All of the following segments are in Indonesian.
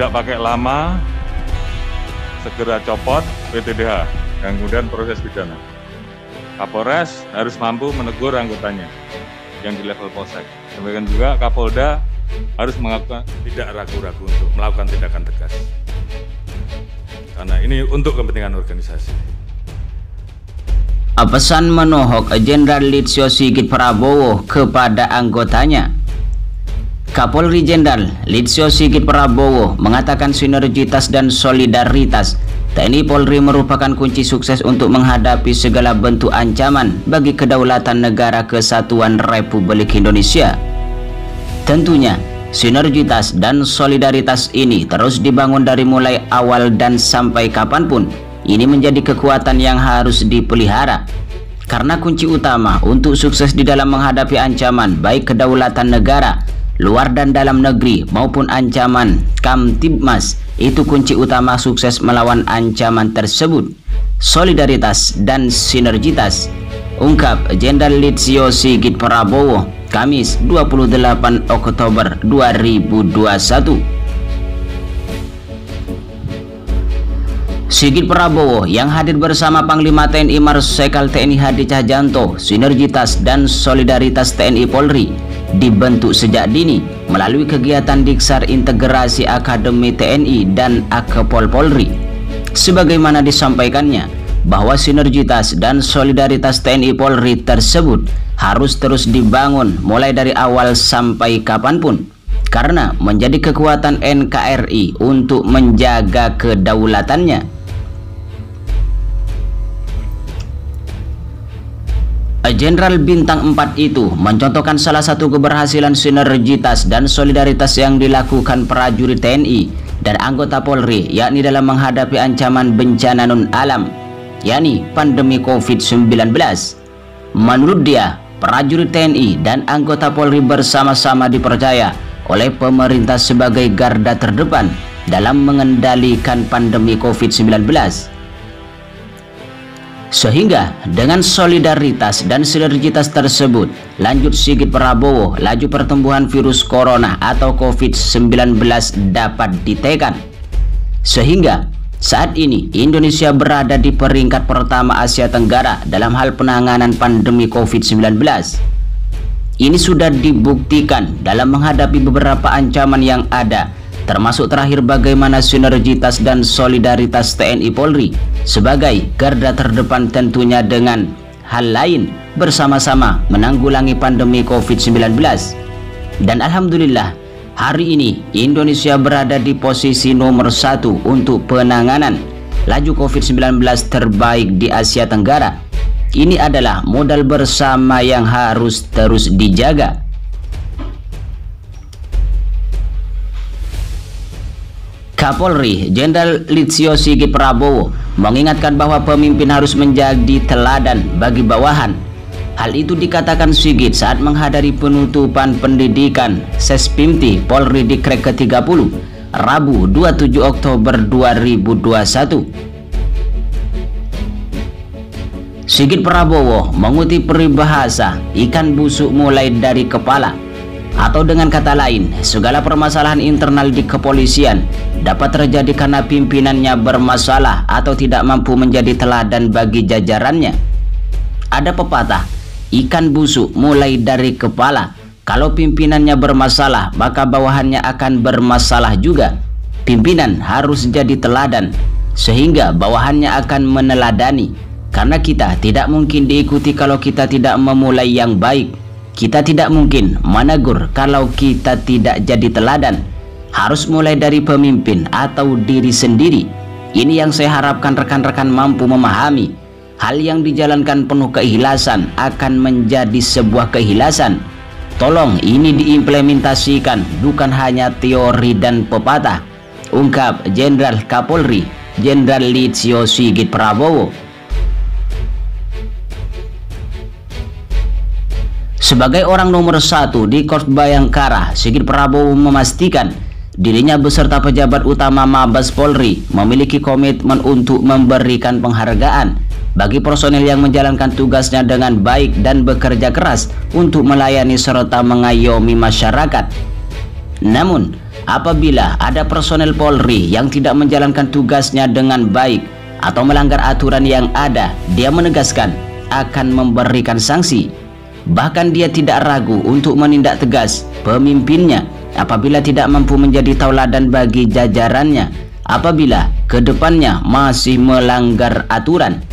tidak pakai lama, segera copot PTDH dan kemudian proses pidana. Kapolres harus mampu menegur anggotanya yang di level polsek. Demikian juga Kapolda harus melakukan, tidak ragu-ragu untuk melakukan tindakan tegas. Karena ini untuk kepentingan organisasi. Pesan menohok Jenderal Listio Sigit Prabowo kepada anggotanya. Kapolri Jenderal Listio Sigit Prabowo mengatakan sinergitas dan solidaritas TNI Polri merupakan kunci sukses untuk menghadapi segala bentuk ancaman bagi kedaulatan negara kesatuan Republik Indonesia. Tentunya, sinergitas dan solidaritas ini terus dibangun dari mulai awal dan sampai kapanpun. Ini menjadi kekuatan yang harus dipelihara. Karena kunci utama untuk sukses di dalam menghadapi ancaman baik kedaulatan negara, luar dan dalam negeri maupun ancaman Kamtibmas, itu kunci utama sukses melawan ancaman tersebut. Solidaritas dan sinergitas, ungkap Jenderal Listio Sigit Prabowo, Kamis 28 Oktober 2021. Sigit Prabowo yang hadir bersama Panglima TNI Marsikal TNI Hadi Cahyanto, sinergitas dan solidaritas TNI Polri dibentuk sejak dini melalui kegiatan Diksar Integrasi Akademi TNI dan Akpol Polri. Sebagaimana disampaikannya, bahwa sinergitas dan solidaritas TNI Polri tersebut harus terus dibangun mulai dari awal sampai kapanpun, karena menjadi kekuatan NKRI untuk menjaga kedaulatannya. Jenderal Bintang 4 itu mencontohkan salah satu keberhasilan sinergitas dan solidaritas yang dilakukan prajurit TNI dan anggota Polri, yakni dalam menghadapi ancaman bencana non-alam, yakni pandemi COVID-19. Menurut dia, prajurit TNI dan anggota Polri bersama-sama dipercaya oleh pemerintah sebagai garda terdepan dalam mengendalikan pandemi COVID-19. Sehingga dengan solidaritas dan sinergitas tersebut, lanjut Sigit Prabowo, laju pertumbuhan virus corona atau COVID-19 dapat ditekan. Sehingga saat ini Indonesia berada di peringkat pertama Asia Tenggara dalam hal penanganan pandemi COVID-19. Ini sudah dibuktikan dalam menghadapi beberapa ancaman yang ada, termasuk terakhir bagaimana sinergitas dan solidaritas TNI Polri sebagai garda terdepan tentunya dengan hal lain bersama-sama menanggulangi pandemi COVID-19. Dan alhamdulillah, hari ini Indonesia berada di posisi nomor 1 untuk penanganan laju COVID-19 terbaik di Asia Tenggara. Ini adalah modal bersama yang harus terus dijaga. Kapolri Jenderal Listio Sigit Prabowo mengingatkan bahwa pemimpin harus menjadi teladan bagi bawahan. Hal itu dikatakan Sigit saat menghadiri penutupan pendidikan Sespimti Polri Dikrek ke-30 Rabu 27 Oktober 2021. Sigit Prabowo mengutip peribahasa ikan busuk mulai dari kepala, atau dengan kata lain, segala permasalahan internal di kepolisian dapat terjadi karena pimpinannya bermasalah atau tidak mampu menjadi teladan bagi jajarannya. Ada pepatah, ikan busuk mulai dari kepala. Kalau pimpinannya bermasalah, maka bawahannya akan bermasalah juga. Pimpinan harus jadi teladan, sehingga bawahannya akan meneladani. Karena kita tidak mungkin diikuti kalau kita tidak memulai yang baik. Kita tidak mungkin menegur kalau kita tidak jadi teladan. Harus mulai dari pemimpin atau diri sendiri. Ini yang saya harapkan rekan-rekan mampu memahami. Hal yang dijalankan penuh keikhlasan akan menjadi sebuah keikhlasan. Tolong ini diimplementasikan, bukan hanya teori dan pepatah, ungkap Jenderal Kapolri Jenderal Listio Sigit Prabowo. Sebagai orang nomor 1 di Korps Bayangkara, Sigit Prabowo memastikan dirinya beserta pejabat utama Mabes Polri memiliki komitmen untuk memberikan penghargaan bagi personel yang menjalankan tugasnya dengan baik dan bekerja keras untuk melayani serta mengayomi masyarakat. Namun, apabila ada personel Polri yang tidak menjalankan tugasnya dengan baik atau melanggar aturan yang ada, dia menegaskan akan memberikan sanksi. Bahkan dia tidak ragu untuk menindak tegas pemimpinnya apabila tidak mampu menjadi tauladan bagi jajarannya apabila kedepannya masih melanggar aturan.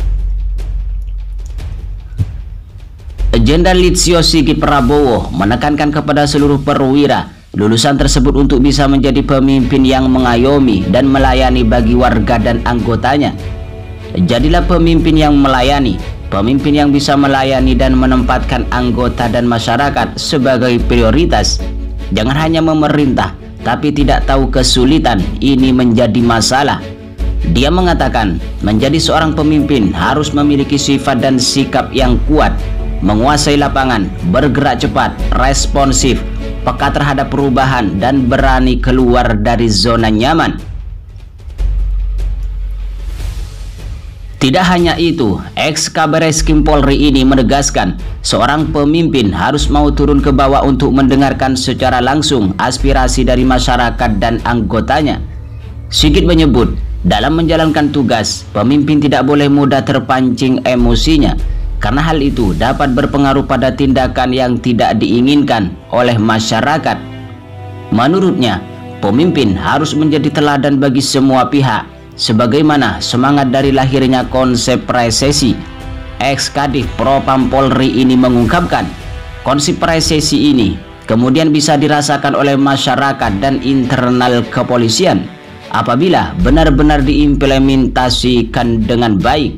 Jenderal Listio Sigit Prabowo menekankan kepada seluruh perwira lulusan tersebut untuk bisa menjadi pemimpin yang mengayomi dan melayani bagi warga dan anggotanya. Jadilah pemimpin yang melayani, pemimpin yang bisa melayani dan menempatkan anggota dan masyarakat sebagai prioritas. Jangan hanya memerintah tapi tidak tahu kesulitan, ini menjadi masalah. Dia mengatakan menjadi seorang pemimpin harus memiliki sifat dan sikap yang kuat, menguasai lapangan, bergerak cepat, responsif, peka terhadap perubahan, dan berani keluar dari zona nyaman. Tidak hanya itu, ex-Kabar Eskrim Polri ini menegaskan seorang pemimpin harus mau turun ke bawah untuk mendengarkan secara langsung aspirasi dari masyarakat dan anggotanya. Sigit menyebut, dalam menjalankan tugas, pemimpin tidak boleh mudah terpancing emosinya, karena hal itu dapat berpengaruh pada tindakan yang tidak diinginkan oleh masyarakat. Menurutnya, pemimpin harus menjadi teladan bagi semua pihak, sebagaimana semangat dari lahirnya konsep presesi. Ex-Kadif Propam Polri ini mengungkapkan, konsep presesi ini kemudian bisa dirasakan oleh masyarakat dan internal kepolisian apabila benar-benar diimplementasikan dengan baik.